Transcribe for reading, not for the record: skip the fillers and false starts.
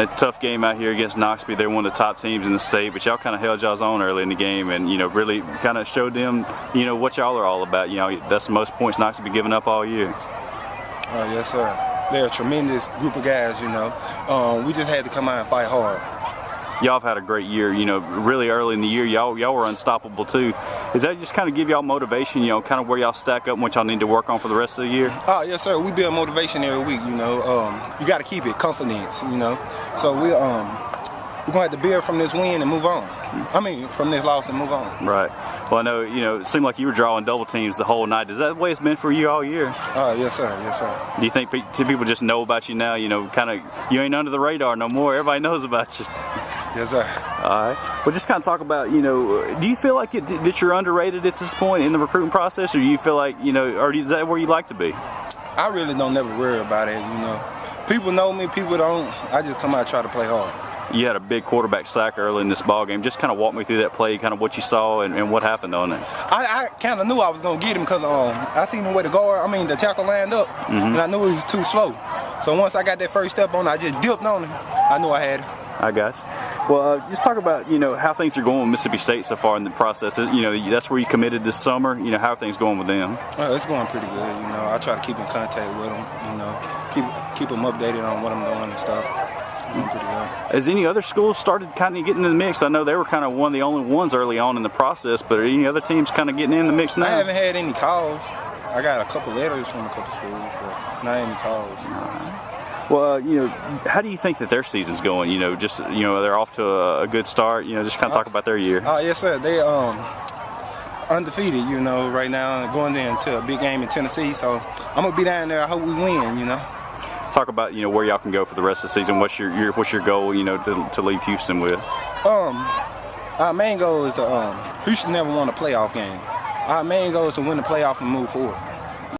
a tough game out here against Knoxville. They're one of the top teams in the state, but y'all kind of held y'all's own early in the game, and really kind of showed them what y'all are all about. That's the most points Knoxville been giving up all year. Yes, sir. They're a tremendous group of guys. We just had to come out and fight hard. Y'all have had a great year. Really early in the year, y'all were unstoppable too. Does that just kind of give y'all motivation? Kind of where y'all stack up and what y'all need to work on for the rest of the year? Yes, sir. We build motivation every week. You got to keep it confidence. So we're gonna have to build from this win and move on. From this loss and move on. Right. Well, I know, it seemed like you were drawing double teams the whole night. Is that the way it's been for you all year? Yes, sir. Yes, sir. Do you think people just know about you now? Kind of, you ain't under the radar no more. Everybody knows about you. Yes, sir. All right. Well, just kind of talk about, do you feel like that you're underrated at this point in the recruiting process, or do you feel like, or is that where you like to be? I really don't never worry about it, People know me, people don't. I just come out and try to play hard. You had a big quarterback sack early in this ball game. Just kind of walk me through that play, kind of what you saw and what happened on it. I kind of knew I was going to get him because I seen him with the tackle lined up, and I knew he was too slow. So once I got that first step on, I just dipped on him. I knew I had him. I guess. Well, just talk about, how things are going with Mississippi State so far in the process. That's where you committed this summer. How are things going with them? It's going pretty good. I try to keep in contact with them, keep them updated on what I'm doing and stuff. Doing pretty good. Has any other schools started kind of getting in the mix? I know they were kind of one of the only ones early on in the process, but are any other teams kind of getting in the mix now? I haven't had any calls. I got a couple letters from a couple schools, but not any calls. Well, how do you think that their season's going? They're off to a good start. Just kind of talk about their year. Yes, sir. They undefeated. Right now, going into a big game in Tennessee. So I'm gonna be down there. I hope we win. Talk about where y'all can go for the rest of the season. What's your goal? To leave Houston with. Our main goal is to Houston never won a playoff game. Our main goal is to win the playoff and move forward.